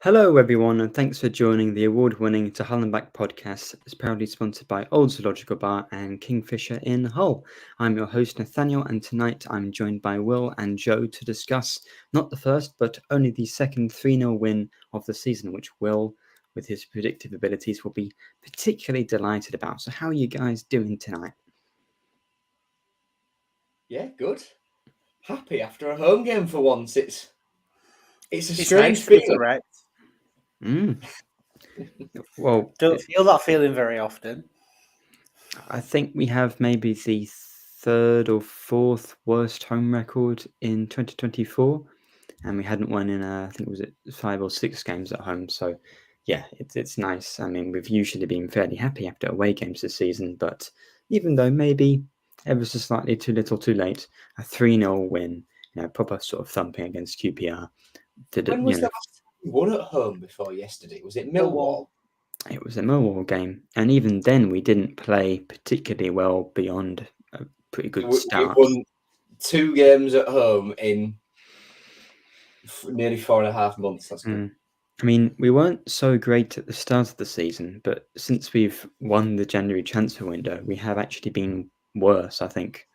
Hello, everyone, and thanks for joining the award-winning To Hull and Back podcast. It's proudly sponsored by Old Zoological Bar and Kingfisher in Hull. I'm your host, Nathaniel, and tonight I'm joined by Will and Joe to discuss not the first, but only the second 3-0 win of the season, which Will, with his predictive abilities, will be particularly delighted about. So how are you guys doing tonight? Yeah, good. Happy after a home game for once. It's a strange nice to be feeling. correct. Well, Don't feel that feeling very often. I think we have maybe the third or fourth worst home record in 2024, and we hadn't won in I think it was 5 or 6 games at home. So yeah, it's nice. I mean, we've usually been fairly happy after away games this season, but even though maybe ever so slightly too little too late, a 3-0 win, proper sort of thumping against QPR. When was the last time we won at home before yesterday? Was it Millwall? It was a Millwall game, and even then we didn't play particularly well beyond a pretty good start. We won 2 games at home in nearly 4.5 months. That's good. I mean, we weren't so great at the start of the season, but since we've won the January transfer window, we have actually been worse, I think.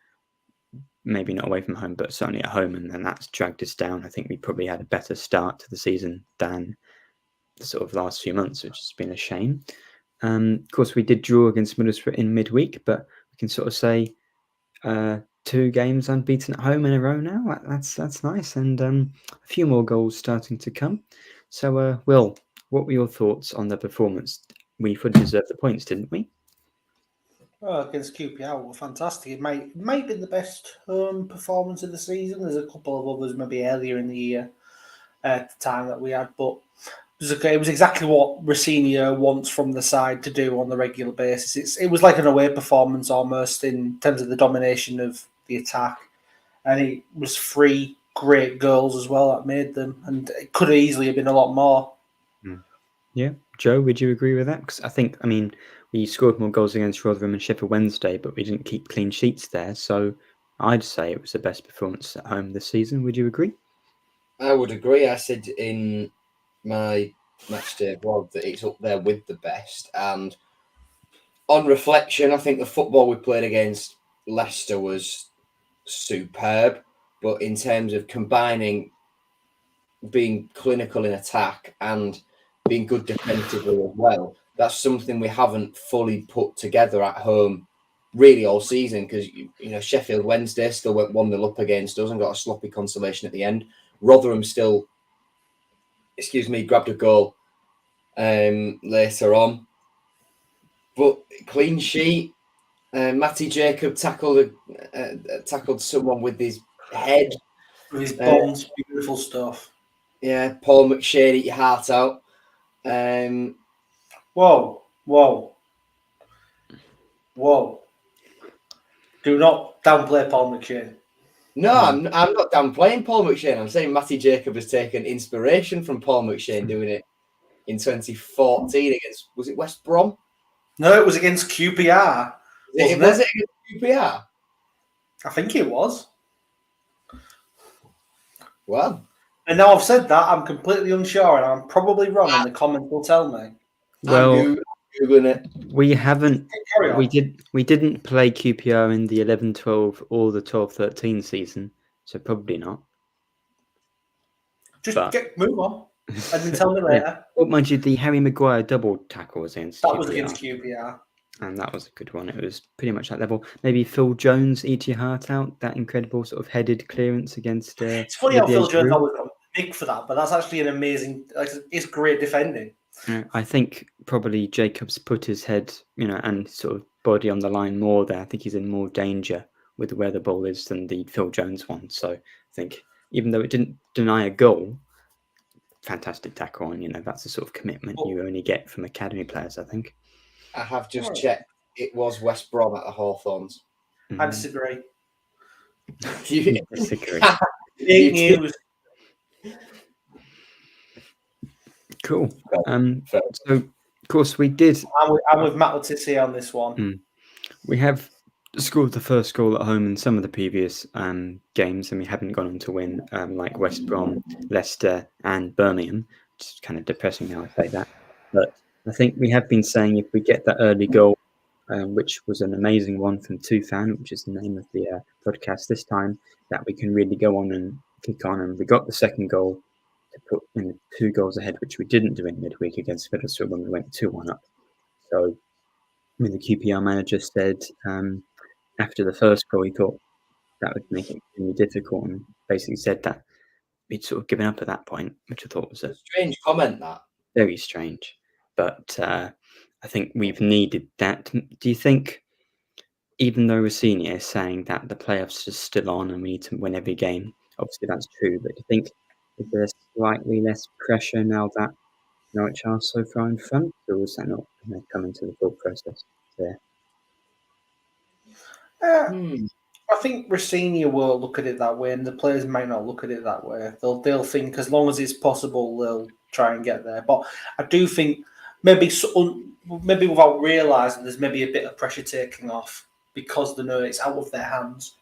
Maybe not away from home, but certainly at home, and then that's dragged us down. I think we probably had a better start to the season than the sort of last few months, which has been a shame. Of course, we did draw against Middlesbrough in midweek, but we can sort of say 2 games unbeaten at home in a row now. That's nice, and a few more goals starting to come. So, Will, what were your thoughts on the performance? We fully deserved the points, didn't we? Well, against QPR were fantastic. It might be the best performance of the season. There's a couple of others maybe earlier in the year at the time that we had, but it was exactly what Rossini wants from the side to do on the regular basis. It was like an away performance almost in terms of the domination of the attack, and it was 3 great goals as well that made them, and it could easily have been a lot more. Yeah, Joe, would you agree with that? Because I mean, we scored more goals against Rotherham and Sheffield Wednesday, but we didn't keep clean sheets there. So I'd say it was the best performance at home this season. Would you agree? I would agree. I said in my matchday blog that it's up there with the best. And on reflection, I think the football we played against Leicester was superb. But in terms of combining being clinical in attack and being good defensively as well, that's something we haven't fully put together at home really all season, because Sheffield Wednesday still went 1-0 up against us and got a sloppy consolation at the end. Rotherham still, grabbed a goal later on. But clean sheet, Matty Jacob tackled someone with his head. With his bombs, beautiful stuff. Yeah, Paul McShane, eat your heart out. Whoa. Do not downplay Paul McShane. No, I'm not downplaying Paul McShane. I'm saying Matty Jacob has taken inspiration from Paul McShane doing it in 2014 against, was it West Brom? No, it was against QPR. Was it against QPR? I think it was. Well. And now I've said that, I'm completely unsure, and I'm probably wrong, and the comments will tell me. Well, we didn't play QPR in the 11-12 or the 12-13 season, so probably not. Move on, and then tell me later. But mind you, the Harry Maguire double tackle was against QPR. That was against QPR. And that was a good one. It was pretty much that level. Maybe Phil Jones, eat your heart out. That incredible sort of headed clearance against. It's funny how Phil Jones always got big for that, but that's actually an amazing. It's great defending. I think probably Jacobs put his head, and sort of body on the line more there. I think he's in more danger with where the ball is than the Phil Jones one. So I think even though it didn't deny a goal, fantastic tackle, and that's the sort of commitment you only get from academy players, I think. I have just checked. It was West Brom at the Hawthorns. I disagree. You disagree. Big news. Cool. So, of course, we did. I'm with Matt Letizia on this one. We have scored the first goal at home in some of the previous games, and we haven't gone on to win like West Brom, Leicester, and Birmingham. It's kind of depressing now I say that. But I think we have been saying if we get that early goal, which was an amazing one from Tufan, which is the name of the podcast this time, that we can really go on and kick on. And we got the second goal to put in 2 goals ahead, which we didn't do in midweek against Middlesbrough when we went 2-1 up. So when the QPR manager said after the first goal he thought that would make it extremely difficult, and basically said that he'd sort of given up at that point, which I thought was a strange comment, that. very strange. But I think we've needed that. Do you think, even though Rossini is saying that the playoffs are still on and we need to win every game, obviously that's true, but do you think is there slightly less pressure now that Norwich are so far in front, or is that not coming to the full process there? I think Rossini will look at it that way, and the players might not look at it that way. They'll think as long as it's possible, they'll try and get there. But I do think maybe without realising, there's maybe a bit of pressure taking off because they know it's out of their hands.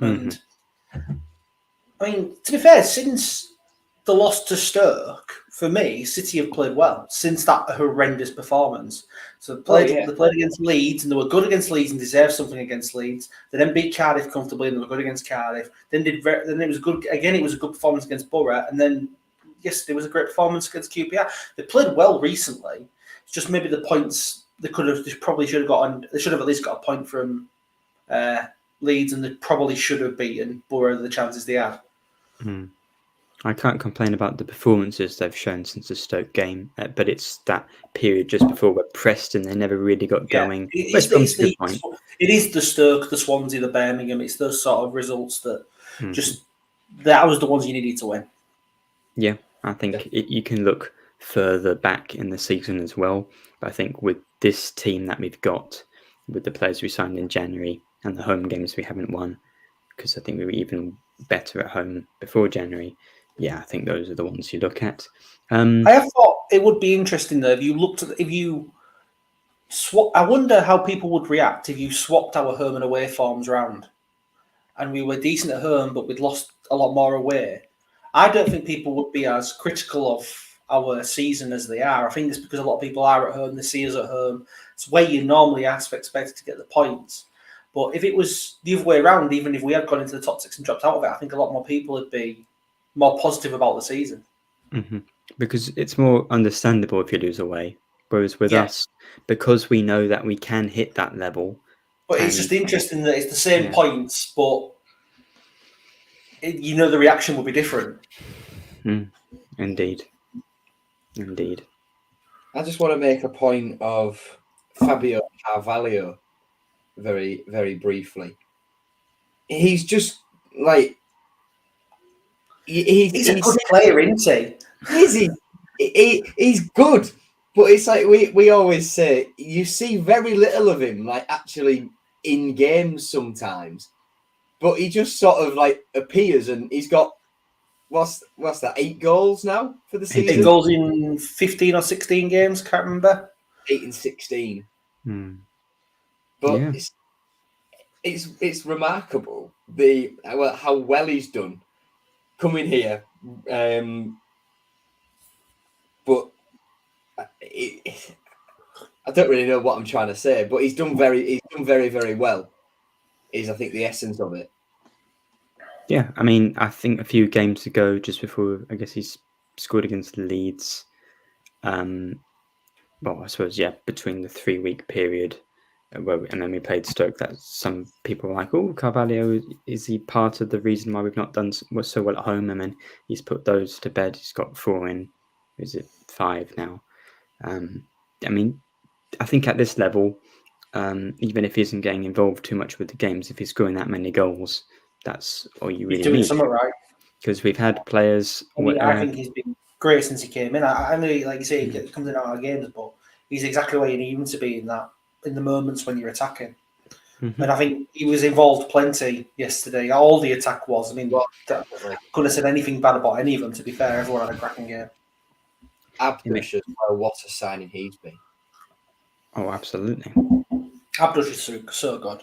And I mean, to be fair, since the loss to Stoke, for me, City have played well since that horrendous performance. So they played against Leeds, and they were good against Leeds and deserved something against Leeds. They then beat Cardiff comfortably, and they were good against Cardiff. Then it was good again. It was a good performance against Borough, and then yesterday was a great performance against QPR. They played well recently. It's just maybe the points they probably should have gotten. They should have at least got a point from Leeds, and they probably should have beaten Borough the chances they had. I can't complain about the performances they've shown since the Stoke game, but it's that period just before where Preston, they never really got going. It is the Stoke, the Swansea, the Birmingham. It's those sort of results that that was the ones you needed to win. Yeah, I think you can look further back in the season as well. But I think with this team that we've got, with the players we signed in January and the home games we haven't won, because I think we were even better at home before January. Yeah, I think those are the ones you look at. I have thought it would be interesting though I wonder how people would react if you swapped our home and away forms around, and we were decent at home but we'd lost a lot more away. I don't think people would be as critical of our season as they are. I think it's because a lot of people are at home, they see us at home. It's where you normally are expected to get the points. But if it was the other way around, even if we had gone into the top 6 and dropped out of it, I think a lot more people would be more positive about the season. Because it's more understandable if you lose away. Whereas with us, because we know that we can hit that level. But it's just interesting that it's the same points, but the reaction will be different. Indeed. I just want to make a point of Fabio Carvalho very, very briefly. He's just like... He's a good player, isn't he? He's good, but it's like we always say, you see very little of him, like actually in games sometimes, but he just sort of like appears, and he's got what's that, 8 goals now for the season? 8 goals in 15 or 16 games, can't remember. 8 and 16. But it's remarkable how well he's done coming here, but I don't really know what I'm trying to say. But he's done very, very well. Is I think the essence of it. Yeah, I mean, I think a few games ago, just before I guess he's scored against Leeds. Well, I suppose between the 3-week period. And then we played Stoke. That some people were like, "Oh, Carvalho, is he part of the reason why we've not done so well at home?" And then he's put those to bed. He's got 4 in. Is it 5 now? I mean, I think at this level, even if he isn't getting involved too much with the games, if he's scoring that many goals, that's all you really need. He's doing something right. Because we've had players. I think he's been great since he came in. I know, like you say, he comes in out of games, but he's exactly where you need him to be in the moments when you're attacking. And I think he was involved plenty yesterday. All the attack was. I mean, couldn't have said anything bad about any of them, to be fair. Everyone had a cracking game. Abdush as well, what a signing he's been. Oh, absolutely. Abdush is so good.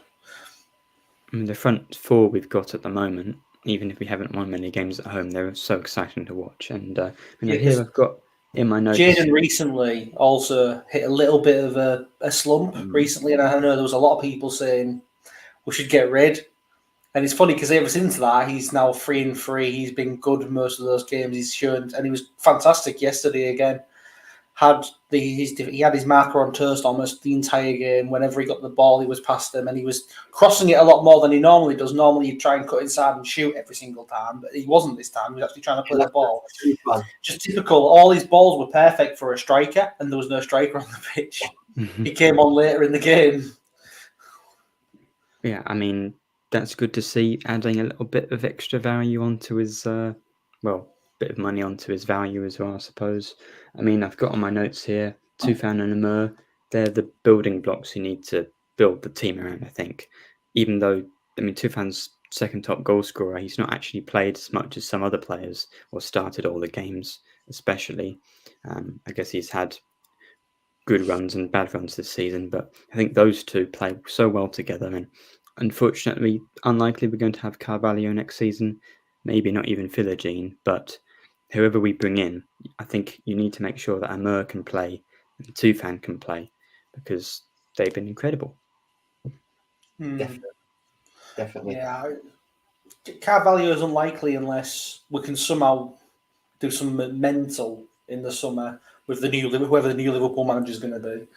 I mean, the front 4 we've got at the moment, even if we haven't won many games at home, they're so exciting to watch. And here I've got In my notes, Jaden recently also hit a little bit of a slump recently, and I know there was a lot of people saying we should get rid. And it's funny because ever since that, he's now 3-3. He's been good most of those games he's shown, and he was fantastic yesterday again. He had his marker on toast almost the entire game. Whenever he got the ball, he was past him, and he was crossing it a lot more than he normally does. Normally, he'd try and cut inside and shoot every single time, but he wasn't this time. He was actually trying to play the ball. Just typical. All his balls were perfect for a striker, and there was no striker on the pitch. He came on later in the game. Yeah, I mean, that's good to see, adding a little bit of extra value onto his, bit of money onto his value as well, I suppose. I mean, I've got on my notes here, Tufan and Amur, they're the building blocks you need to build the team around, I think. Even though, I mean, Tufan's second top goal scorer, he's not actually played as much as some other players or started all the games, especially. I guess he's had good runs and bad runs this season, but I think those two play so well together. And unfortunately, unlikely we're going to have Carvalho next season, maybe not even Philogene, but whoever we bring in, I think you need to make sure that Amur can play and Tufan can play because they've been incredible. Definitely. Yeah, Carvalho is unlikely unless we can somehow do some mental in the summer with whoever the new Liverpool manager is going to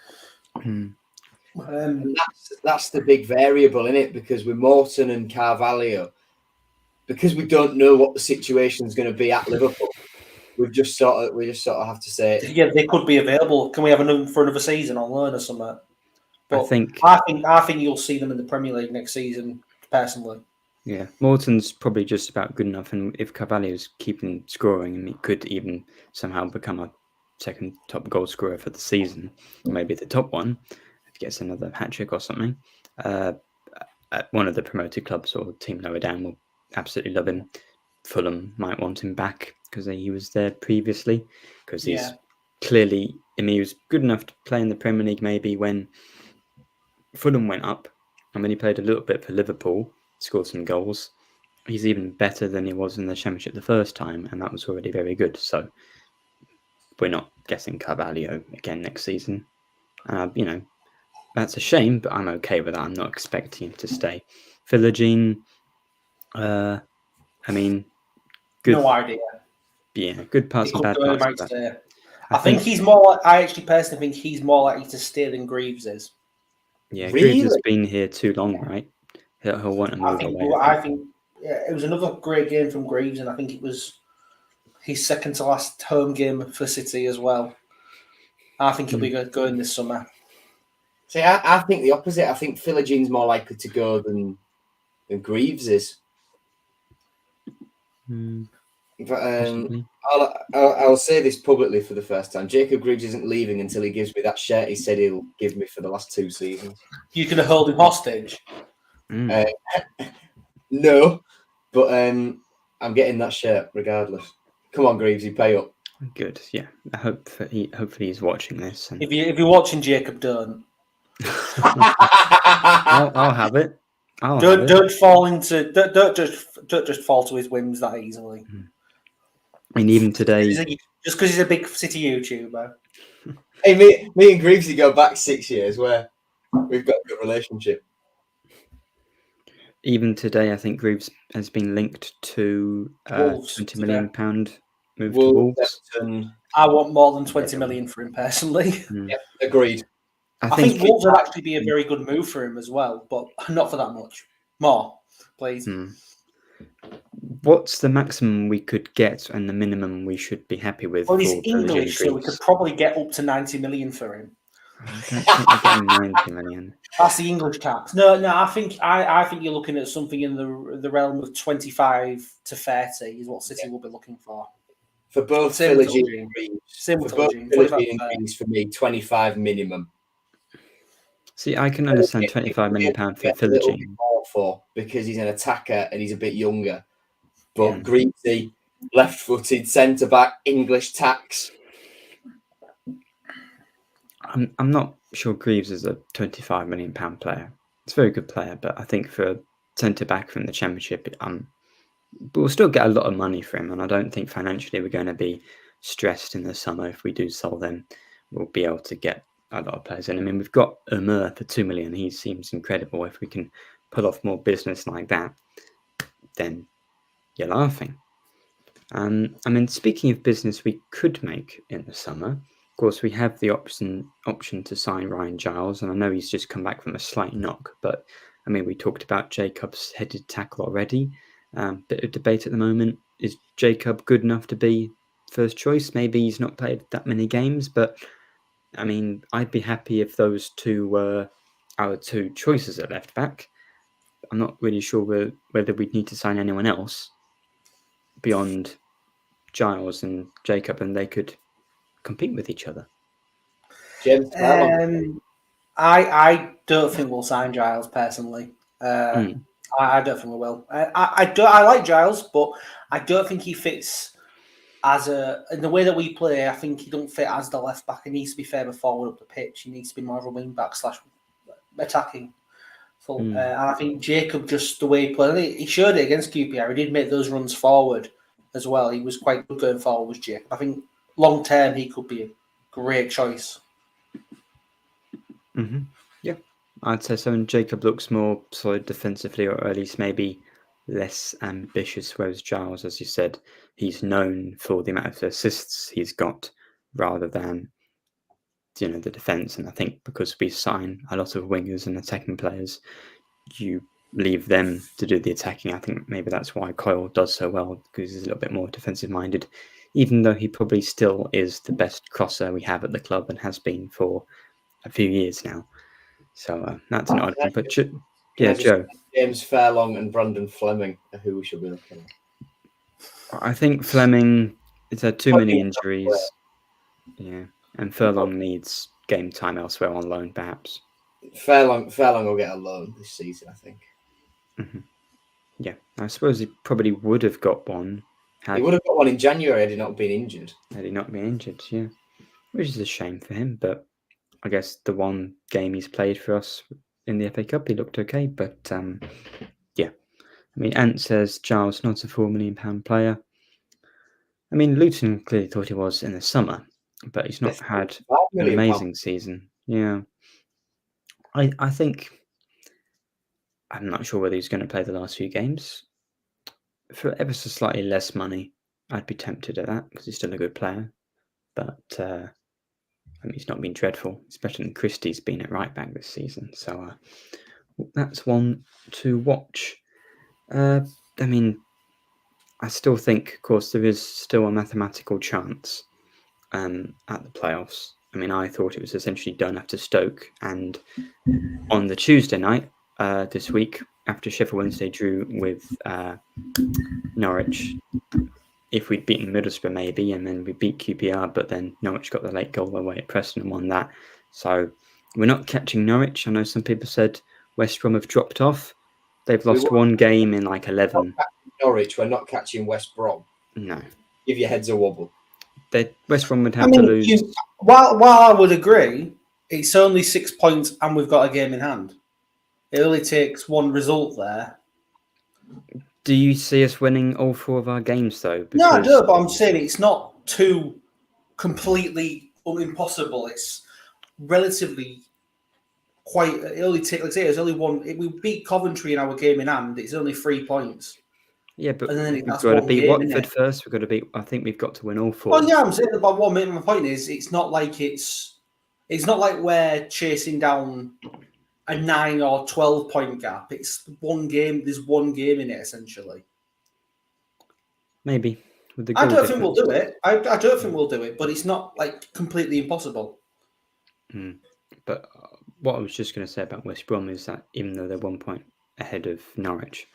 be. That's the big variable in it, because with Morton and Carvalho, because we don't know what the situation is going to be at Liverpool, we just sort of have to say, yeah, they could be available. Can we have them for another season on loan or something? But I think you'll see them in the Premier League next season, personally. Yeah, Morton's probably just about good enough, and if Carvalho's keeping scoring, he could even somehow become a second top goal scorer for the season, or maybe the top one if he gets another hat-trick or something. At one of the promoted clubs or team lower down will absolutely love him. Fulham might want him back because he was there previously, because he's clearly, I mean, he was good enough to play in the Premier League maybe when Fulham went up, and when he played a little bit for Liverpool, scored some goals. He's even better than he was in the Championship the first time, and that was already very good. So we're not getting Carvalho again next season. That's a shame, but I'm okay with that. I'm not expecting him to stay. Philogene, I mean, good. No idea. Yeah, good parts and bad parts. I think he's more. I actually personally think he's more likely to stay than Greaves is. Yeah, really? Greaves has been here too long, right? He'll want to move away. I think it was another great game from Greaves, and I think it was his second to last home game for City as well. I think he'll be going this summer. See, I think the opposite. I think Philogene's more likely to go than Greaves is. I'll say this publicly for the first time. Jacob Greaves isn't leaving until he gives me that shirt he said he'll give me for the last 2 seasons. You gonna hold him hostage? No, but I'm getting that shirt regardless. Come on, Greaves, you pay up. Good, yeah. I hope that hopefully he's watching this. And... If you're watching, Jacob, don't. I'll have it. Don't fall into. Don't just fall to his whims that easily. I mean, even today, just because he's a big City YouTuber. Hey, me and Greavesy go back 6 years, where we've got a good relationship. Even today, I think Greaves has been linked to £20 million move to Wolves. I want more than 20 million for him personally. Yep, agreed. I think Wolves would actually be a very good move for him as well, but not for that much. More, please. What's the maximum we could get and the minimum we should be happy with? Well, he's English, so we could probably get up to 90 million for him. I don't think we're getting 90 million. That's the English tax. No, I think you're looking at something in the realm of 25 to 30 is what City will be looking for. For both Philogene and Greaves, for me, 25 minimum. See, I can understand £25 million for Philogene. For because he's an attacker and he's a bit younger. But Greavesy, left-footed, centre-back, English tax. I'm not sure Greaves is a £25 million player. It's a very good player, but I think for a centre-back from the Championship, we'll still get a lot of money for him, and I don't think financially we're going to be stressed in the summer. If we do sell them, we'll be able to get a lot of players in. I mean, we've got Umar for 2 million. He seems incredible. If we can pull off more business like that, then you're laughing. I mean, speaking of business we could make in the summer, of course, we have the option to sign Ryan Giles, and I know he's just come back from a slight knock, but I mean, we talked about Jacob's headed tackle already. Bit of debate at the moment. Is Jacob good enough to be first choice? Maybe he's not played that many games, but I mean, I'd be happy if those two were our two choices at left back. I'm not really sure whether we'd need to sign anyone else beyond Giles and Jacob, and they could compete with each other. James, I don't think we'll sign Giles personally. I don't think we will. I like Giles, but I don't think he fits in the way that we play. I think he don't fit as the left back. He needs to be further forward up the pitch. He needs to be more of a wing back / attacking. And I think Jacob, just the way he played, he showed it against QPR. He did make those runs forward as well. He was quite good going forward, was Jacob. I think long term he could be a great choice. Yeah, I'd say so. And Jacob looks more solid defensively, or at least maybe less ambitious. Whereas Giles, as you said, he's known for the amount of assists he's got rather than the defence. And I think because we sign a lot of wingers and attacking players, you leave them to do the attacking. I think maybe that's why Coyle does so well, because he's a little bit more defensive minded, even though he probably still is the best crosser we have at the club and has been for a few years now. So that's an odd one. But Joe. James Fairlong and Brandon Fleming are who we should be looking at. I think Fleming has had too many injuries. Yeah, and Furlong needs game time elsewhere on loan, perhaps. Fairlong will get a loan this season, I think. Yeah, I suppose he probably would have got one. He would have got one in January had he not been injured. Yeah. Which is a shame for him, but I guess the one game he's played for us in the FA Cup, he looked okay. But yeah, I mean, Ant says Giles not a £4 million player. I mean, Luton clearly thought he was in the summer, but he's not had an amazing season. Yeah, I think I'm not sure whether he's going to play the last few games. For ever so slightly less money, I'd be tempted at that because he's still a good player. But I mean, he's not been dreadful, especially when Christie's been at right back this season. So that's one to watch. I mean, I still think, of course, there is still a mathematical chance at the playoffs. I mean, I thought it was essentially done after Stoke. And on the Tuesday night this week, after Sheffield Wednesday drew with Norwich, if we'd beaten Middlesbrough maybe, and then we beat QPR, but then Norwich got the late goal away at Preston and won that. So we're not catching Norwich. I know some people said West Brom have dropped off. They've lost one game in like 11. Norwich, we're not catching West Brom. No. Give your heads a wobble. West Brom would have to lose. While I would agree, it's only 6 points and we've got a game in hand. It only takes one result there. Do you see us winning all 4 of our games, though? Because... No, I do, but I'm saying it's not too completely impossible. It's relatively quite... It only takes, like I say, there's only one... We beat Coventry in our game in hand. It's only 3 points. Yeah, but we've got to beat Watford first. We've got to beat... I think we've got to win all 4. Well, yeah, I'm saying that, but my point is, it's not like we're chasing down a 9 or 12 point gap. It's one game. There's one game in it, essentially. Maybe. I don't think we'll do it. I don't think we'll do it, but it's not like completely impossible. But what I was just going to say about West Brom is that even though they're 1 point ahead of Norwich,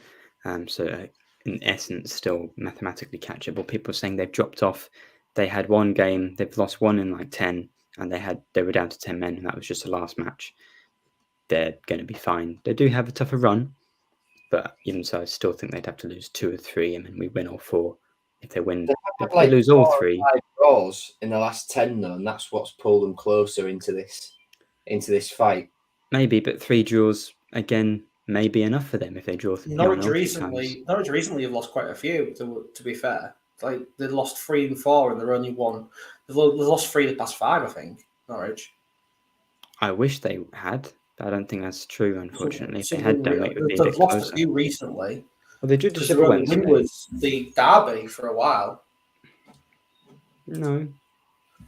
so in essence still mathematically catchable, people are saying they've dropped off. They had one game, they've lost 1 in like 10, and they were down to 10 men, and that was just the last match. They're going to be fine. They do have a tougher run, but even so, I still think they'd have to lose 2 or 3, and then we win all 4. If they win, if they lose all 3. 5 draws in the last 10, though, and that's what's pulled them closer into this fight. Maybe, but 3 draws again may be enough for them if they draw. Norwich recently have lost quite a few. To be fair, like they lost 3 and 4, and they're only won. They've lost 3 of the past 5, I think. Norwich. I wish they had, but I don't think that's true. Unfortunately, if they had done, it would be a They've bit lost closer. a few recently. Well, they did the Because Sheffield their only win Wednesday. was the derby for a while. No,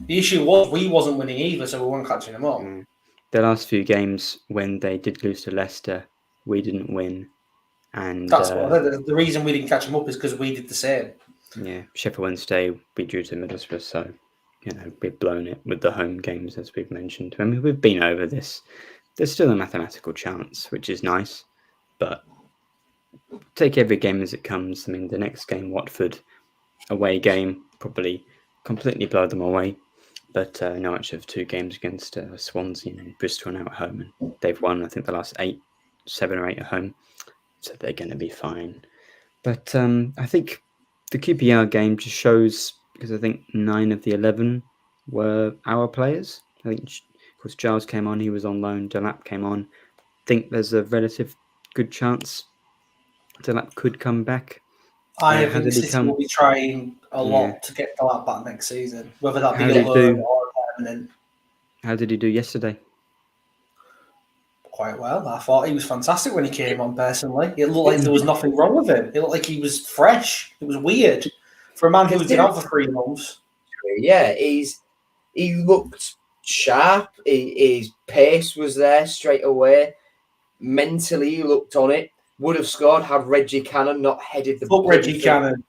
The issue was we wasn't winning either, so we weren't catching them up. the last few games when they did lose to Leicester, we didn't win, and That's what I said. The reason we didn't catch them up is because we did the same. yeah, Sheffield Wednesday we drew to Middlesbrough, so we've blown it with the home games as we've mentioned. I mean, we've been over this. There's still a mathematical chance, which is nice, but take every game as it comes. I mean, the next game, Watford, away game, probably completely blow them away. But Norwich have 2 games against Swansea and Bristol now at home, and they've won, I think, the last 7 or 8 at home, so they're going to be fine. But I think the QPR game just shows, because I think 9 of the 11 were our players. I think, of course, Giles came on, he was on loan, Delap came on. I think there's a relative good chance Delap could come back. I think City will be trying a lot to get Delap back next season, whether that be a loan or a permanent. How did he do yesterday? Quite well. I thought he was fantastic when he came on, personally. It looked like there was nothing wrong with him. It looked like he was fresh. It was weird. For a man who's been out for 3 months. Yeah, he looked sharp. His pace was there straight away. Mentally, he looked on it. Would have scored had Reggie Cannon not headed the ball. Reggie Cannon.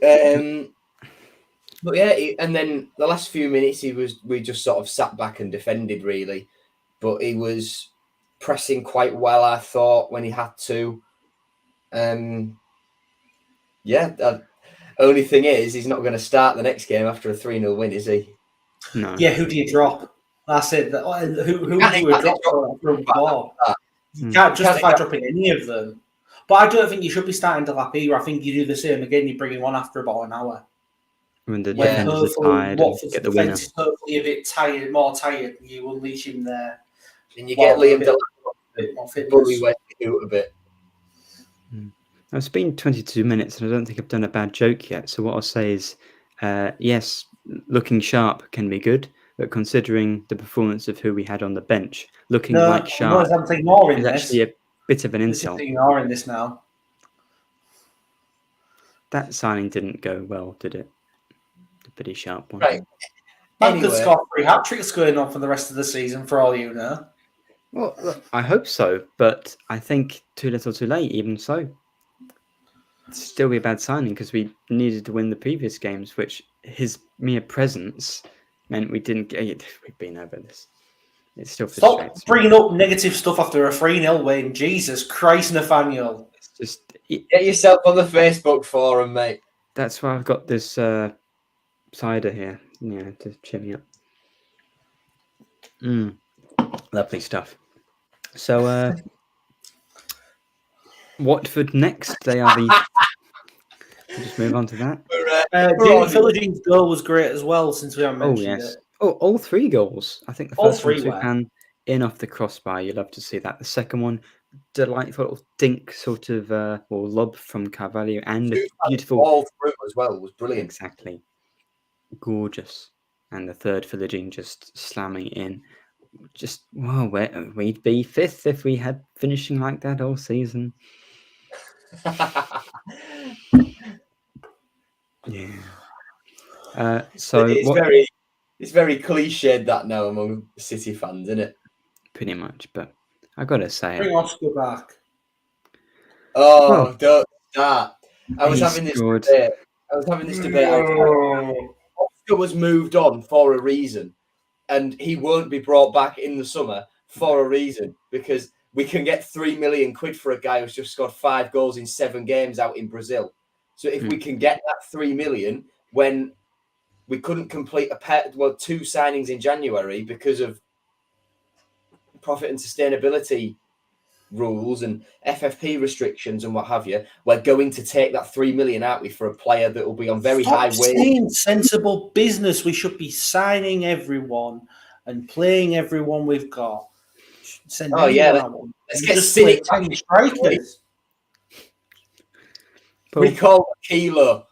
But yeah, and then the last few minutes we just sort of sat back and defended really, but he was pressing quite well, I thought, when he had to. Only thing is, he's not going to start the next game after a 3-0 win, is he? No. Yeah, who do you drop? That's it. Who do you drop from ball? You can't justify dropping any of them. But I don't think you should be starting Delap either. I think you do the same again. You bring him on after about an hour. When the defenders are tired and get the winner. Hopefully a bit more tired, you unleash him there. And you get Liam Delap bully West a bit. It's been 22 minutes and I don't think I've done a bad joke yet. So what I'll say is, yes, looking sharp can be good, but considering the performance of who we had on the bench, looking like sharp is actually a bit of an insult. Ignoring this now. That signing didn't go well, did it? The pretty sharp one. Right. Man could score 3 hat-tricks going on for the rest of the season, for all you know. Well, look, I hope so, but I think too little too late, even so. It'd still be a bad signing because we needed to win the previous games, which his mere presence meant we didn't get it. We've been over this. It still frustrates Stop bringing up negative stuff after a 3-0 win. Jesus Christ, Nathaniel. It's just... Get yourself on the Facebook forum, mate. That's why I've got this cider here, to cheer me up. Lovely stuff. So, Watford next. They are the... We'll just move on to that. Jamie Philogie's goal was great as well, since we haven't mentioned it. Oh, all 3 goals. I think the first one, Tufan, in off the crossbar. You love to see that. The second one, delightful little dink sort of lob from Carvalho, and a beautiful all through as well. Was brilliant. Exactly, gorgeous. And the third, Philogene just slamming in. Just we'd be 5th if we had finishing like that all season. Yeah. So it's very cliched that now among City fans, isn't it? Pretty much, but I gotta say, bring Oscar back. Oh, don't start. I was having this debate. Oscar was moved on for a reason, and he won't be brought back in the summer for a reason, because we can get £3 million for a guy who's just scored 5 goals in 7 games out in Brazil. So if we can get that $3 million when we couldn't complete 2 signings in January because of profit and sustainability rules and FFP restrictions and what have you, we're going to take that $3 million out for a player that will be on very high wages. Sensible business. We should be signing everyone and playing everyone we've got. Let's get City strikers. Paul, Recall Kilo.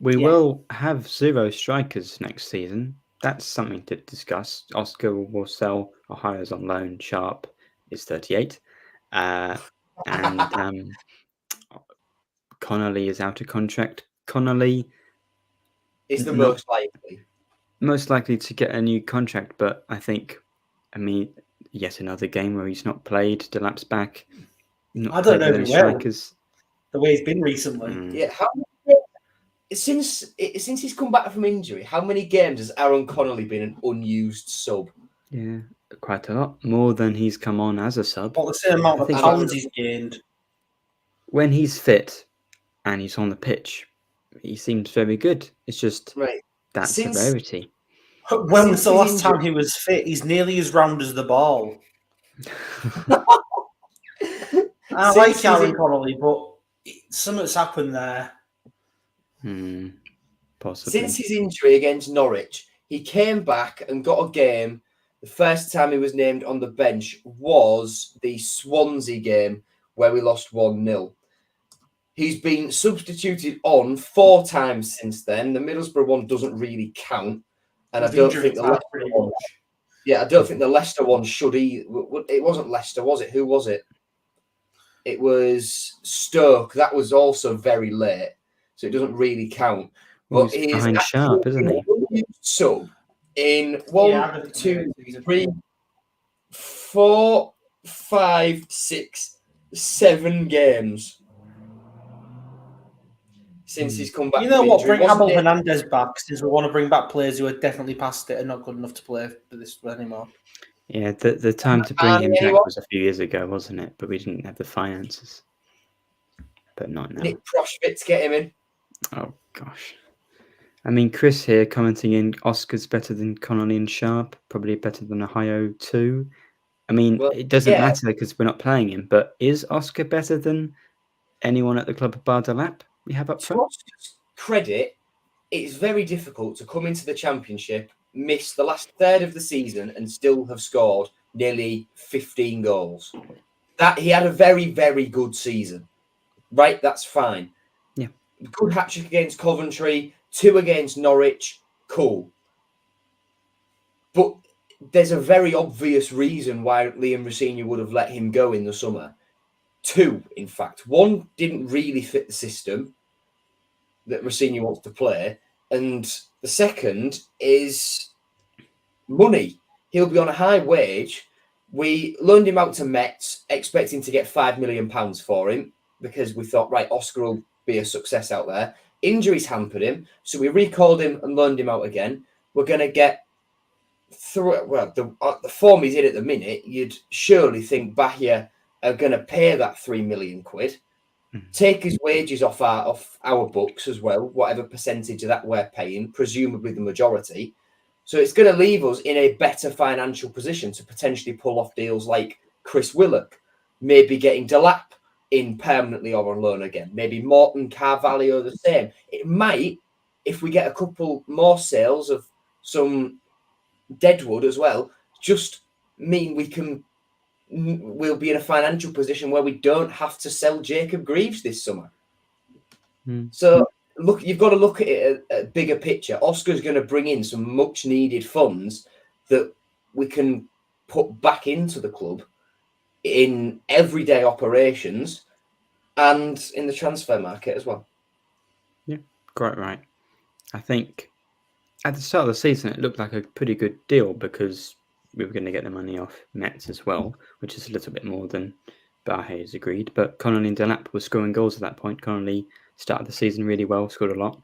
we Yeah. will have 0 strikers next season. That's something to discuss. Oscar will sell. Ohio's on loan. Sharp is 38. And Connolly is out of contract. Connolly Is the not most likely. most likely to get a new contract, but I mean, yet another game where he's not played. Delap's back. Not I don't played know with if any he will. strikers. The way he's been recently. Yeah, since he's come back from injury, how many games has Aaron Connolly been an unused sub? Yeah, quite a lot more than he's come on as a sub. What the same amount I of think pounds he's gained. When he's fit and he's on the pitch, he seems very good. It's just Right. that's Since- a rarity. When was the his last time injury- he was fit? He's nearly as round as the ball. I like Since Aaron his- Connolly, but something's happened there. Possibly. Since his injury against Norwich, he came back and got a game. The first time he was named on the bench was the Swansea game where we lost 1-0. He's been substituted on 4 times since then. The Middlesbrough one doesn't really count. And I don't think the Leicester one. Yeah, I don't think the Leicester one should either. It wasn't Leicester, was it? Who was it? It was Stoke. That was also very late, so it doesn't really count. Well, But he's he's behind Sharp, isn't he? Sub in 1, 2, 3, 4, 5, 6, 7 games since he's come back. You know from what? injury. Bring Wasn't Abel it? Hernandez back, since we want to bring back players who are definitely past it and not good enough to play for this anymore. Yeah, the time to bring him back anyone? was a few years ago, wasn't it? But we didn't have the finances. But not now. Nick Proshvitz, get him in. Oh gosh. I mean, Chris here commenting in Oscar's better than Connolly and Sharp, probably better than Ohio too. I mean, Well, it doesn't yeah. matter because we're not playing him, but is Oscar better than anyone at the club bar Delap we have up To front? Oscar's credit, it's very difficult to come into the Championship, miss the last third of the season, and still have scored nearly 15 goals. That he had a very, very good season. Right, that's fine. Yeah. Good hat-trick against Coventry, 2 against Norwich, cool. But there's a very obvious reason why Liam Rossini would have let him go in the summer. 2, in fact. 1 didn't really fit the system that Rossini wants to play. And the second is money. He'll be on a high wage. We loaned him out to Metz, expecting to get £5 million for him because we thought, right, Oscar will be a success out there. Injuries hampered him, so we recalled him and loaned him out again. We're going to get through. Well, the form he's in at the minute, you'd surely think Bahia are going to pay that £3 million, take his wages off our books as well, whatever percentage of that we're paying, presumably the majority. So it's going to leave us in a better financial position to potentially pull off deals like Chris Willock, maybe getting Delap in permanently or on loan again. Maybe Morton Carvalho the same. It might, if we get a couple more sales of some Deadwood as well, just mean we'll be in a financial position where we don't have to sell Jacob Greaves this summer. So look, you've got to look at it a bigger picture. Oscar's going to bring in some much needed funds that we can put back into the club in everyday operations and in the transfer market as well. Yeah, quite right. I think at the start of the season, it looked like a pretty good deal because we were going to get the money off Metz as well, which is a little bit more than Barhay's agreed. But Connolly and Delap were scoring goals at that point. Connolly started the season really well, scored a lot,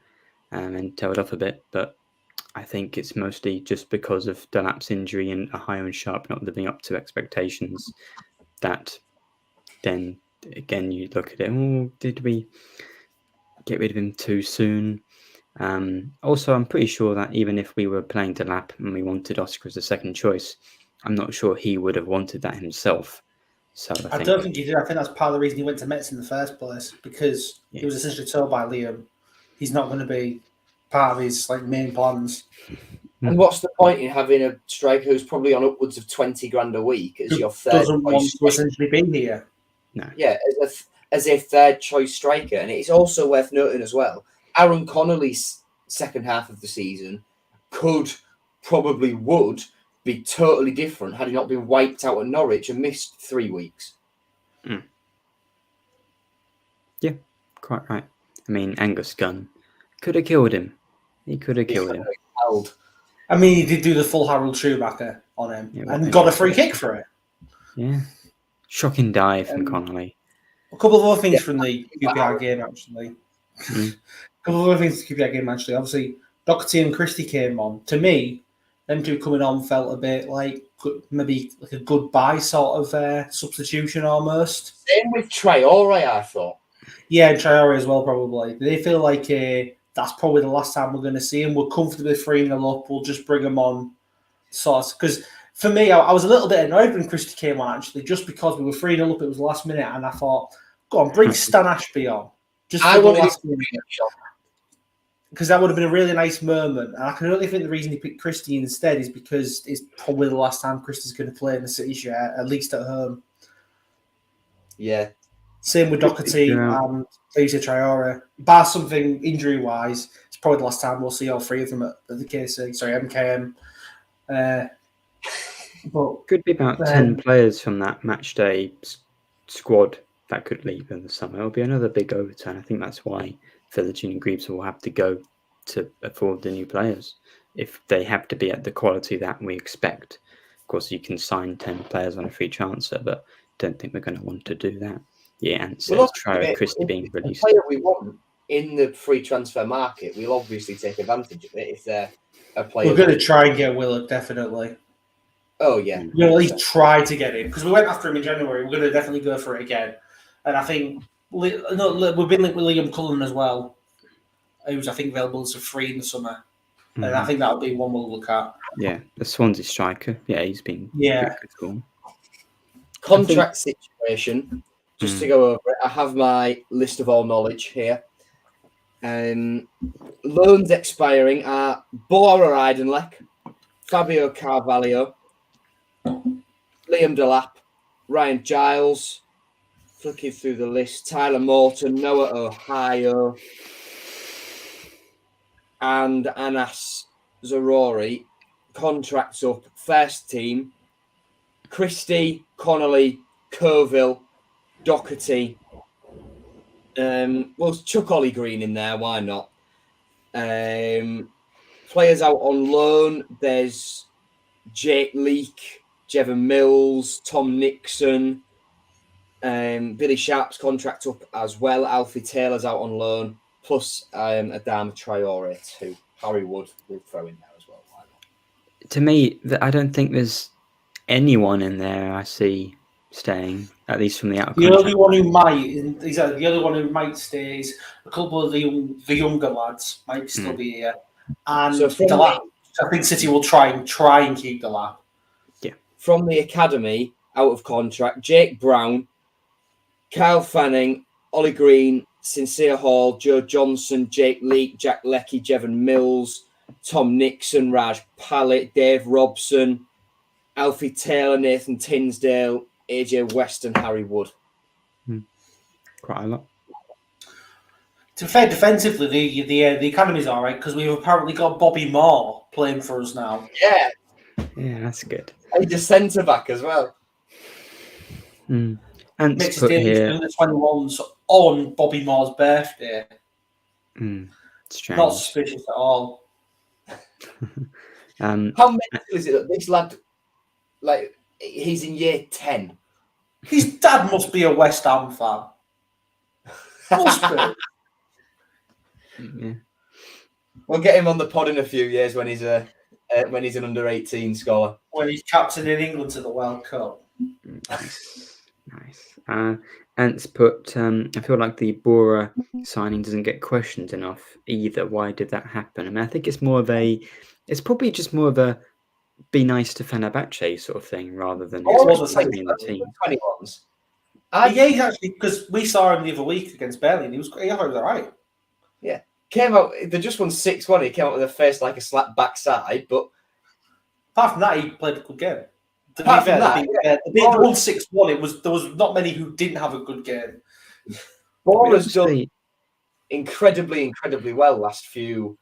and tailed off a bit. But I think it's mostly just because of Delap's injury and Ohio and Sharp not living up to expectations that then, again, you look at it, oh, did we get rid of him too soon? Also, I'm pretty sure that even if we were playing Delap and we wanted Oscar as a second choice, I'm not sure he would have wanted that himself. So I don't think he did. I think that's part of the reason he went to Metz in the first place, because he was essentially told by Liam he's not going to be part of his main plans. And what's the point in having a striker who's probably on upwards of 20 grand a week as your third doesn't want to essentially be here? No. Yeah, as a third choice striker. And it's also worth noting as well, Aaron Connolly's second half of the season would be totally different had he not been wiped out at Norwich and missed 3 weeks. Yeah, quite right. I mean, Angus Gunn could have killed him. He could have killed him. I mean, he did do the full Harold Schumacher on him and got a free kick for it. Yeah. Shocking dive from Connolly. A couple of other things from the QPR game, actually. A couple of other things from the QPR game, actually. Obviously, Doherty and Christie came on. To me, them two coming on felt a bit like maybe like a goodbye sort of substitution almost. Same with Traore, I thought. Yeah, and Traore as well, probably. They feel like that's probably the last time we're going to see him. We're comfortably 3-0 up. We'll just bring him on. Because for me, I was a little bit annoyed when Christie came on, actually, just because we were 3-0 up. It was the last minute, and I thought, go on, bring Stan Ashby on. Just for the last minute. Because that would have been a really nice moment. And I can only think the reason he picked Christie instead is because it's probably the last time Christie's going to play in the City shirt, at least at home. Yeah. Same with Doherty and Lisa Traore. Bar something injury-wise, it's probably the last time we'll see all three of them at the MKM. But could be about 10 players from that match day squad that could leave in the summer. It'll be another big overturn. I think that's why Philogene and Greaves will have to go to afford the new players if they have to be at the quality that we expect. Of course, you can sign 10 players on a free transfer, but don't think we're going to want to do that. Yeah, and so Christie being released. The player we want in the free transfer market, we'll obviously take advantage of it if they're a player. We're going to try and get Willard, definitely. Oh, yeah. We'll at least try to get him, because we went after him in January. We're going to definitely go for it again. And I think we've been linked with Liam Cullen as well, who's, I think, available as a free in the summer. And I think that would be one we'll look at. Yeah, the Swansea striker. Yeah, he's been good cool. Contract situation. Just to go over it, I have my list of all knowledge here. Loans expiring are Bora Eidenlech, Fabio Carvalho, Liam Delap, Ryan Giles, flicking through the list, Tyler Morton, Noah Ohio, and Anas Zarori. Contracts up, first team, Christie, Connolly, Coville, Doherty. We'll chuck Ollie Green in there. Why not? Players out on loan. There's Jake Leake, Jevon Mills, Tom Nixon, Billy Sharp's contract up as well. Alfie Taylor's out on loan. Plus Adama Traore, who Harry Wood will throw in there as well. Why not? To me, I don't think there's anyone in there I see staying, at least from the out of contract. The only one who might stay is a couple of the younger lads might still be here, and so Delap. I think City will try and keep Delap. Yeah, from the academy, out of contract, Jake Brown, Kyle Fanning, Ollie Green, Sincere Hall, Joe Johnson, Jake Leake, Jack Leckie, Jevon Mills, Tom Nixon, Raj Pallett, Dave Robson, Alfie Taylor, Nathan Tinsdale, AJ West and Harry Wood. Quite a lot. To be fair, defensively, the academy's all right because we've apparently got Bobby Moore playing for us now. Yeah, that's good. He's a centre back as well. And Makes us doing the 21s on Bobby Moore's birthday. Strange. Not suspicious at all. How mental is it that this lad, like, he's in year 10? His dad must be a West Ham fan. Must be. Yeah. We'll get him on the pod in a few years when he's an under 18 scorer. When he's captaining England to the World Cup. Nice. Ant's put, I feel like the Bora signing doesn't get questioned enough either. Why did that happen? I mean, I think it's probably just more of a be nice to Fenerbahce sort of thing rather than in the team. 21s. Yeah, he's actually, because we saw him the other week against Burnley and he was all right. Yeah. Came out, they just won 6-1. He came out with a face like a slap backside, but apart from that, he played a good game. To be fair, they won 6-1. There was not many who didn't have a good game. Bora's done incredibly well last few.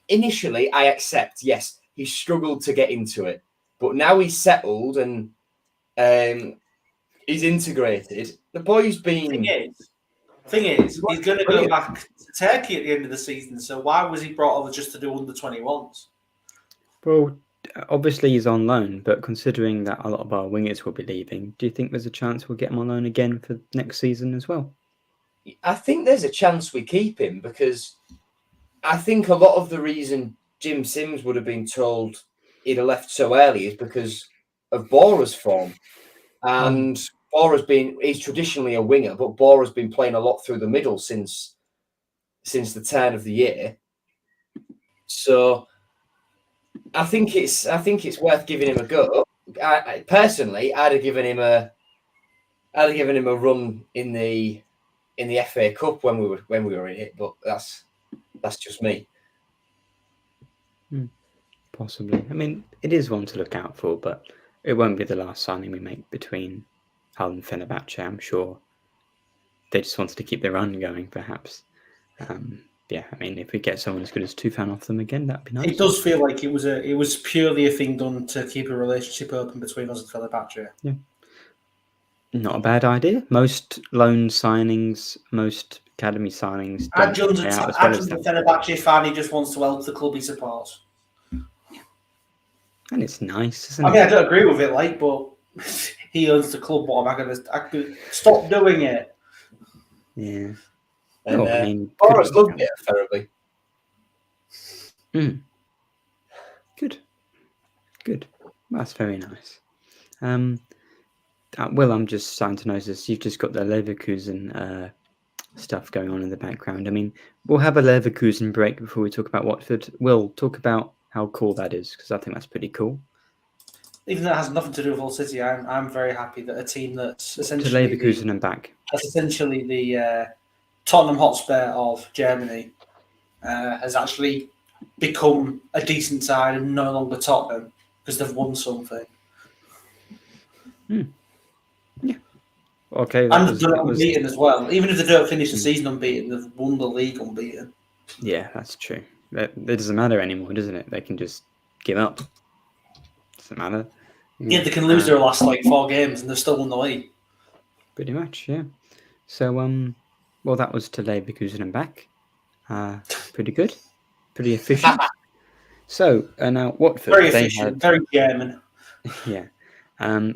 Initially, I accept, yes, he struggled to get into it, but now he's settled and he's integrated. The boy's been. Thing is, he's going to go back to Turkey at the end of the season. So why was he brought over just to do under-21s? Well, obviously he's on loan, but considering that a lot of our wingers will be leaving, do you think there's a chance we'll get him on loan again for next season as well? I think there's a chance we keep him because I think a lot of the reason Jim Sims would have been told he'd have left so early is because of Bora's form. And he's traditionally a winger, but Bora's been playing a lot through the middle since the turn of the year. So I think it's worth giving him a go. Personally, I'd have given him a run in the FA Cup when we were in it, but that's just me. Possibly. I mean, it is one to look out for, but it won't be the last signing we make between Hull and Fenerbahce. I'm sure they just wanted to keep their run going, perhaps. Yeah, I mean, if we get someone as good as Tufan off them again, that'd be nice. It does feel like it was purely a thing done to keep a relationship open between us and Fenerbahce. Yeah. Not a bad idea. Most loan signings, most academy signings. Adjunct Fenerbahce fan, he just wants to help the club he supports. And it's nice, isn't it? I mean, I don't agree with it, but he owns the club. What am I going to stop doing it? Yeah. And I mean, Bora's loved it thoroughly. Good. That's very nice. Will, I'm just starting to notice you've just got the Leverkusen stuff going on in the background. I mean, we'll have a Leverkusen break before we talk about Watford. We'll talk about how cool that is, because I think that's pretty cool. Even though it has nothing to do with Hull City, I'm very happy that a team that's essentially to Leverkusen and back. That's essentially the Tottenham Hotspur of Germany has actually become a decent side and no longer Tottenham because they've won something. Yeah. Okay. And they've done it unbeaten as well. Even if they don't finish the season unbeaten, they've won the league unbeaten. Yeah, that's true. It doesn't matter anymore, doesn't it? They can just give up. Doesn't matter. Yeah, they can lose their last 4 games and they've still won the league. Pretty much, yeah. So, well, that was to Leverkusen and back. Pretty good. Pretty efficient. So, now Watford. Very efficient, very German. Yeah.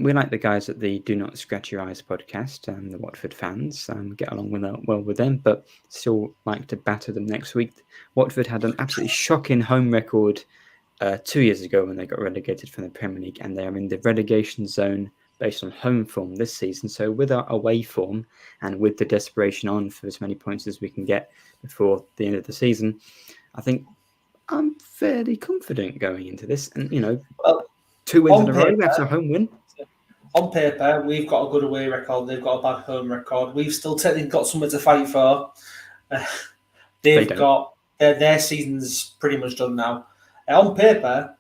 We like the guys at the Do Not Scratch Your Eyes podcast, the Watford fans. Get along well with them, but still like to batter them next week. Watford had an absolutely shocking home record 2 years ago when they got relegated from the Premier League, and they are in the relegation zone based on home form this season. So with our away form and with the desperation on for as many points as we can get before the end of the season, I think I'm fairly confident going into this. And, 2 wins in a row, that's a home win. On paper, we've got a good away record. They've got a bad home record. We've still technically got something to fight for. They've got their season's pretty much done now. On paper,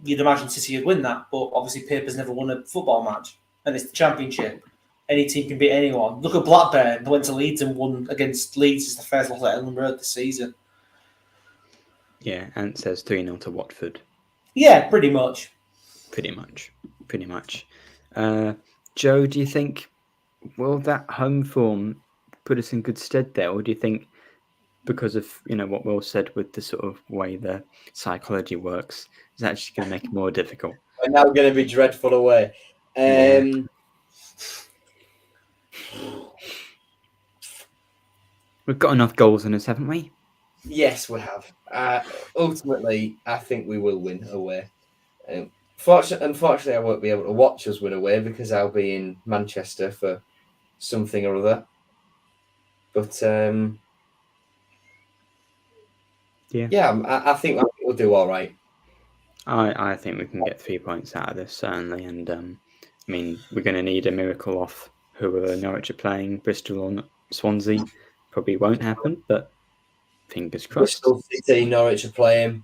you'd imagine City would win that, but obviously paper's never won a football match, and it's the Championship. Any team can beat anyone. Look at Blackburn. They went to Leeds and won against Leeds. It's the first loss at Ellen Road this season. Yeah, and it says 3-0 to Watford. Yeah, pretty much. Pretty much. Joe, do you think, will that home form put us in good stead there, or do you think because of what Will said with the sort of way the psychology works, is actually going to make it more difficult? We're now going to be dreadful away. We've got enough goals in us, haven't we? Yes, we have. Ultimately, I think we will win away. Unfortunately, I won't be able to watch us win away because I'll be in Manchester for something or other. But I think we'll do all right. I think we can get 3 points out of this, certainly. And I mean, we're going to need a miracle off whoever Norwich are playing, Bristol or Swansea. Probably won't happen, but fingers crossed. Bristol City, Norwich are playing.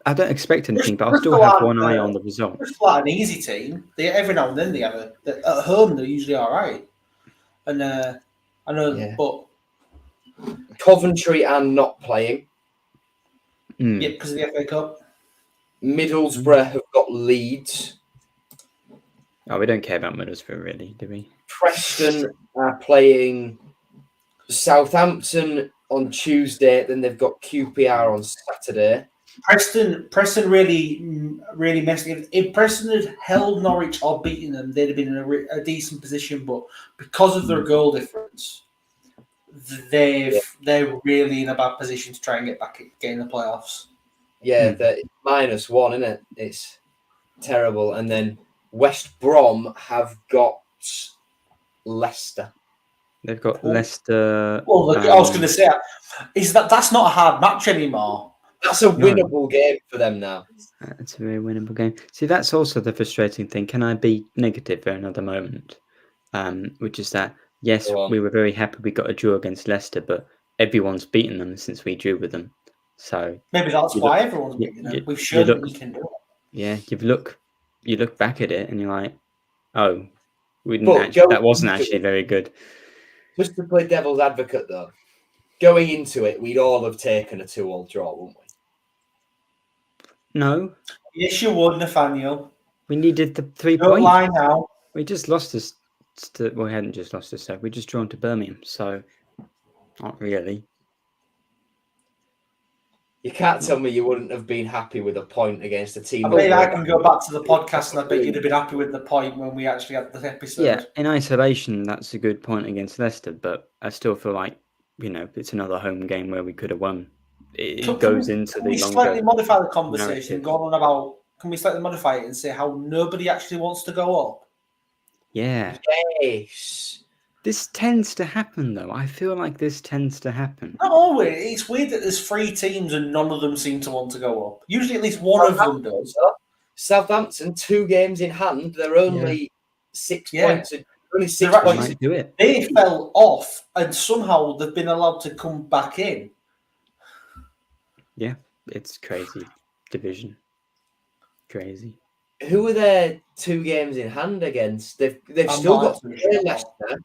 I don't expect anything, but I'll still have one eye on the result. Bristol are an easy team. Every now and then they have at home they're usually all right. And I know, Yeah. but Coventry are not playing. yeah, because of the FA Cup. Middlesbrough have got Leeds. Oh, we don't care about Middlesbrough, really, do we? Preston are playing Southampton on Tuesday. Then they've got QPR on Saturday. Preston really messed it. If Preston had held Norwich or beaten them, they'd have been in a decent position. But because of their goal difference, they're really in a bad position to try and get in the playoffs. Yeah, they're -1, isn't it? It's terrible. And then West Brom have got Leicester. They've got Leicester. Well, I was going to say, that's not a hard match anymore. That's a winnable game for them now. It's a very winnable game. See, that's also the frustrating thing. Can I be negative for another moment? Which is that, yes, we were very happy we got a draw against Leicester, but everyone's beaten them since we drew with them. So maybe that's why everyone's beaten them. We've shown that we can do it. Yeah, you look back at it and you're like, oh, that wasn't actually very good. Just to play devil's advocate, though, going into it, we'd all have taken a 2-2 draw, wouldn't we? No. Yes, you would, Nathaniel. We needed the 3 points. Don't lie now. We just lost this. We hadn't just lost this. We just drawn to Birmingham, so not really. You can't tell me you wouldn't have been happy with a point against a team. I can go back to the podcast and I bet you'd have been happy with the point when we actually had the episode. Yeah, in isolation, that's a good point against Leicester, but I still feel like, it's another home game where we could have won. It goes into the longer... Can we slightly modify the conversation, going on about... Can we slightly modify it and say how nobody actually wants to go up? Yeah. Yes. This tends to happen, though. I feel like this tends to happen. Not always. It's weird that there's 3 teams and none of them seem to want to go up. Usually at least one of them does. Southampton, 2 games in hand. They're only 6 points. Only 6 points. Do it. They fell off and somehow they've been allowed to come back in. Yeah, it's crazy. Division. Crazy. Who are their 2 games in hand against? They've still got to play Leicester.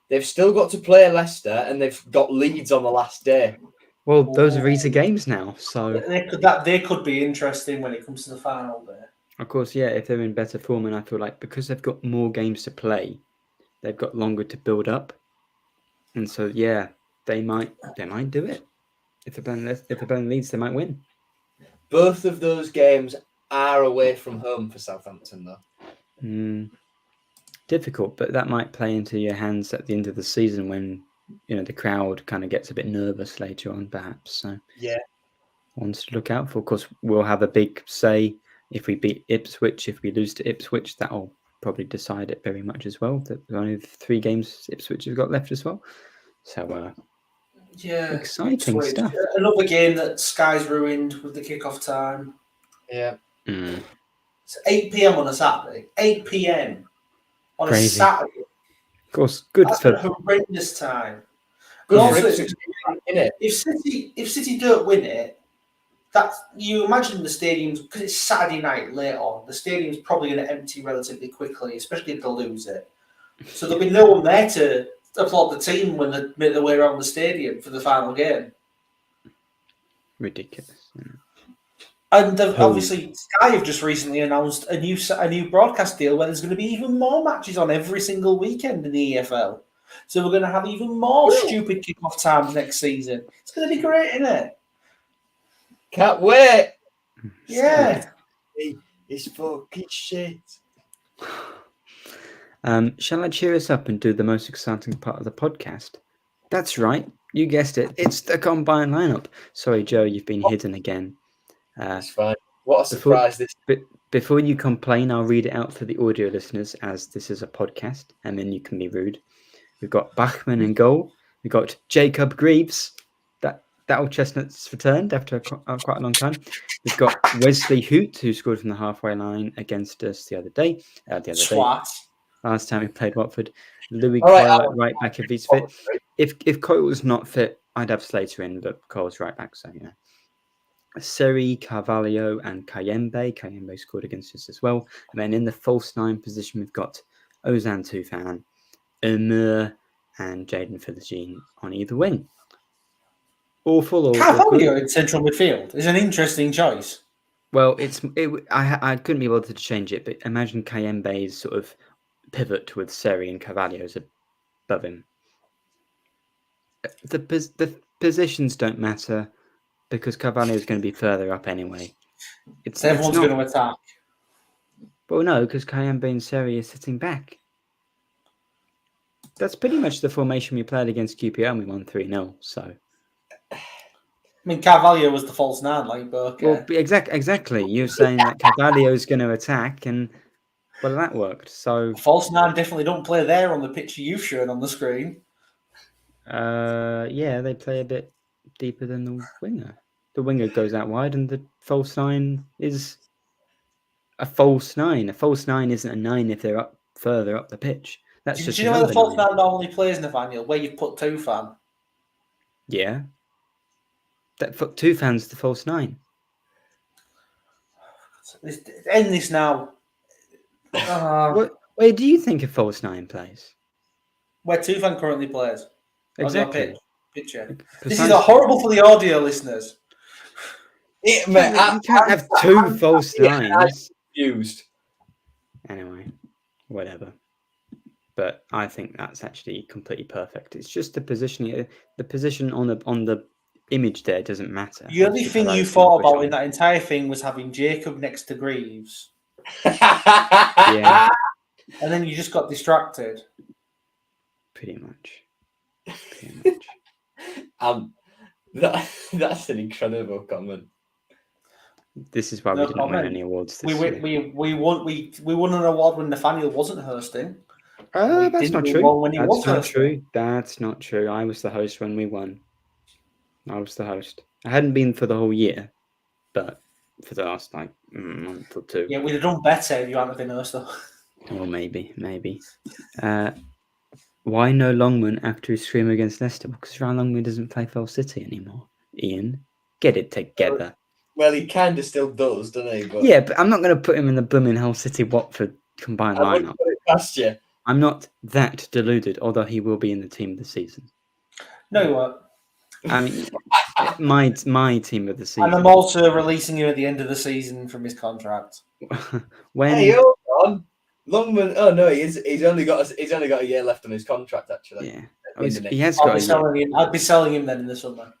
They've still got to play Leicester, and they've got Leeds on the last day. Well, those are easy games now, so they could be interesting when it comes to the final day. Of course, yeah, if they're in better form, and I feel like because they've got more games to play, they've got longer to build up, and so yeah, they might do it. If they're playing Leeds, they might win. Both of those games are away from home for Southampton, though. Difficult, but that might play into your hands at the end of the season when the crowd kind of gets a bit nervous later on, perhaps. So yeah, ones to look out for. Of course, we'll have a big say if we beat Ipswich. If we lose to Ipswich, that'll probably decide it very much as well. That only 3 games Ipswich have got left as well. So yeah, exciting stuff. Another game that Sky's ruined with the kickoff time. Yeah, it's 8 p.m. on a Saturday. 8 p.m. on a Saturday. Of course, good. That's for a horrendous time. Good also, for if City don't win it, that you imagine the stadium's, because it's Saturday night late on, the stadium's probably going to empty relatively quickly, especially if they lose it. So there'll be no one there to applaud the team when they make their way around the stadium for the final game. Ridiculous. And obviously, Sky have just recently announced a new broadcast deal where there's going to be even more matches on every single weekend in the EFL. So we're going to have even more stupid kickoff times next season. It's going to be great, isn't it? Can't wait. Yeah. It's fucking shit. Shall I cheer us up and do the most exciting part of the podcast? That's right. You guessed it. It's the combine lineup. Sorry, Joe, you've been hidden again. That's fine. What a surprise Before you complain, I'll read it out for the audio listeners, as this is a podcast, and then you can be rude. We've got Bachmann in goal. We've got Jacob Greaves. That old chestnut's returned after quite a long time. We've got Wesley Hoot, who scored from the halfway line against us the other day. Last time we played Watford. Louis Coyle right back if he's fit. If Coyle's not fit, I'd have Slater in, but Coyle's right back, so Seri, Carvalho, and Kayembe. Kayembe scored against us as well. And then in the false 9 position, we've got Ozan Tufan, and Jaden Philogene on either wing. Awful or Carvalho good? in central midfield is an interesting choice. Well, I couldn't be bothered to change it, but imagine Kayembe's sort of pivot with Seri and Carvalho's above him. The positions don't matter because Carvalho is going to be further up anyway. So everyone's going to attack. Well, no, because Kayembe and Seri are sitting back. That's pretty much the formation we played against QPR and we won 3-0, so... I mean, Carvalho was the false nine, like Burke. Well, exactly. You're saying that Carvalho is going to attack, and well, that worked. So false nine definitely don't play there on the picture you've shown on the screen. Yeah, they play a bit deeper than the winger. The winger goes out wide, and the false nine is a false nine. A false nine isn't a 9 if they're up further up the pitch. That's Do just you know where the false 9 nine normally plays, Nathaniel? Where you've put Tufan? Yeah. That Tufan's the false 9. End this now. Where do you think a false 9 plays? Where Tufan currently plays. Exactly. On your picture. Precisely. This is horrible for the audio listeners. You can't have 2 false 9s. Confused. Anyway, whatever. But I think that's actually completely perfect. It's just the positioning. The position on the image there doesn't matter. The only thing you thought about in that entire thing was having Jacob next to Greaves. Yeah. And then you just got distracted. Pretty much. That's an incredible comment. This is why we didn't win any awards this year. We won an award when Nathaniel wasn't hosting. That's not true. That's true. That's not true. I was the host when we won. I was the host. I hadn't been for the whole year, but for the last month or 2. Yeah, we'd have done better if you hadn't been host though. Or maybe. Why no Longman after his scream against Leicester? Because Ryan Longman doesn't play for City anymore. Ian, get it together. Well, he kind of still does, doesn't he? But yeah, but I'm not going to put him in the blooming Hull City Watford combined lineup. Put it past you. I'm not that deluded, although he will be in the team this season. No, you won't. I mean, my team of the season. And I'm also releasing him at the end of the season from his contract. Hey, hold on. Longman. Oh no, he's only got a year left on his contract. Actually, yeah, he has got a year. I'd be selling him then in the summer.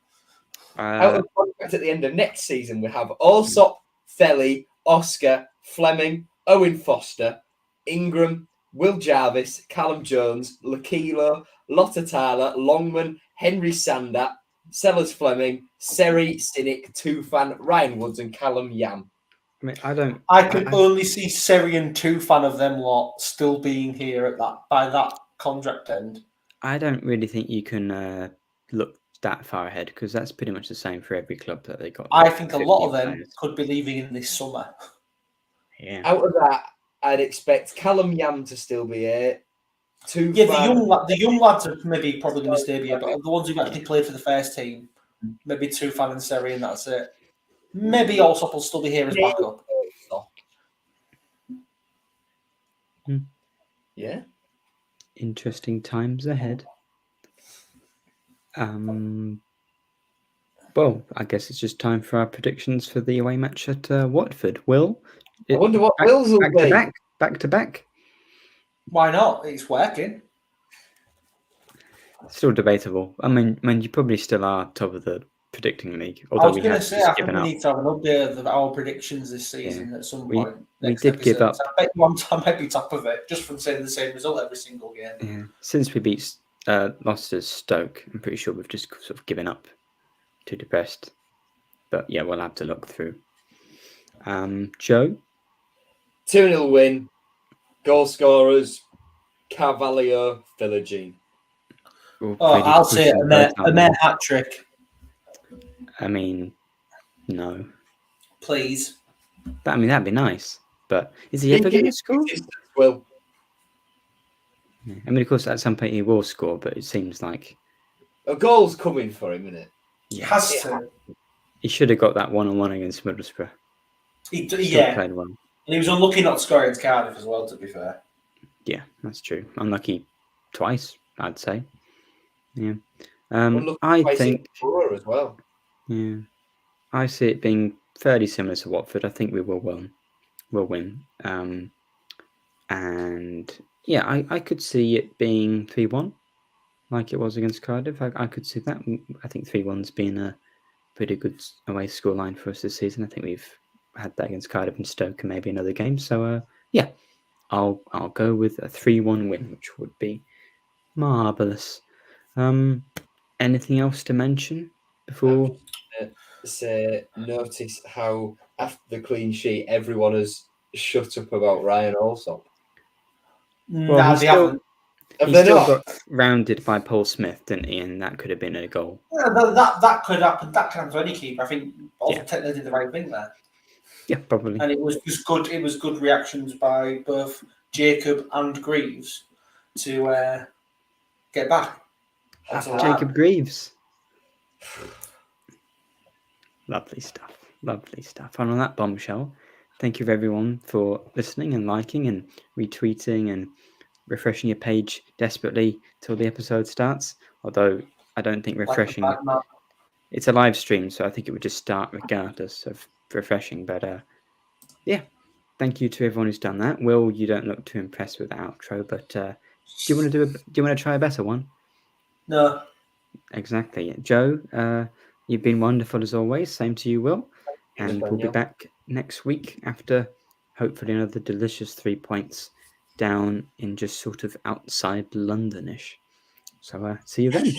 Out of contract at the end of next season, we have Allsop, Felly, Oscar, Fleming, Owen Foster, Ingram, Will Jarvis, Callum Jones, Lakilo, Lotta Tyler, Longman, Henry Sander, Sellers Fleming, Seri, Cynic, Tufan, Ryan Woods, and Callum Yam. I mean, I can only see Seri and Tufan of them lot still being here by that contract end. I don't really think you can look that far ahead because that's pretty much the same for every club that they got. I think a lot of them could be leaving in this summer. Yeah. Out of that, I'd expect Callum Yam to still be here. The young lads are maybe probably going to stay here, but the ones who actually played for the first team, maybe Tufan and Seri, and that's it. Maybe Allsop will still be here as backup. Yeah. Interesting times ahead. Well, I guess it's just time for our predictions for the away match at Watford. I wonder what Will's will be. Back to back. Why not? It's working. Still debatable. I mean, you probably still are top of the predicting league. I was going to say, I think we need to have an update of our predictions this season at some point. We did give up. I might be top of it just from saying the same result every single game. Yeah. Since we lost to Stoke, I'm pretty sure we've just sort of given up. Too depressed. But yeah, we'll have to look through. Joe? 2-0 win. Goal scorers, Carvalho, Philogene. I'll say a mere hat trick. I mean, no. Please. That'd be nice. But is he ever going to score? Will. Yeah. I mean, of course, at some point he will score, but it seems like a goal's coming for him, isn't it? He has to. He should have got that 1-on-1 against Middlesbrough. Played well. And he was unlucky not to score against Cardiff as well, to be fair. Yeah, that's true. Unlucky twice, I'd say. Yeah. Look, I twice in think, Borough as well. yeah, I see it being fairly similar to Watford. I think we will win. And yeah, I could see it being 3-1, like it was against Cardiff. I could see that. I think 3-1's been a pretty good away scoreline for us this season. I think we've had that against Cardiff and Stoke and maybe another game. So yeah, I'll go with a 3-1 win, which would be marvelous. Anything else to mention before? I'm just say, notice how after the clean sheet, everyone has shut up about Ryan Allsop. Well, No, they haven't. Have he they still not? got rounded by Paul Smith, didn't he? And that could have been a goal. Yeah, that could happen. That can happen to any keeper. I think Yeah. technically did the right thing there, Yeah, probably. and it was good. It was good reactions by both Jacob and Greaves to get back. Onto the Jacob line. Greaves. Lovely stuff. Lovely stuff. And on that bombshell, thank you everyone for listening and liking and retweeting and refreshing your page desperately till the episode starts. Although I don't think refreshing. Like the It's a live stream, so I think it would just start regardless of refreshing. But yeah, thank you to everyone who's done that. Will, you don't look too impressed with the outro, but do you want to try a better one? No. Exactly. Joe, you've been wonderful as always. Same to you, Will. And we'll be back next week after hopefully another delicious 3 points down in just sort of outside Londonish. So see you then.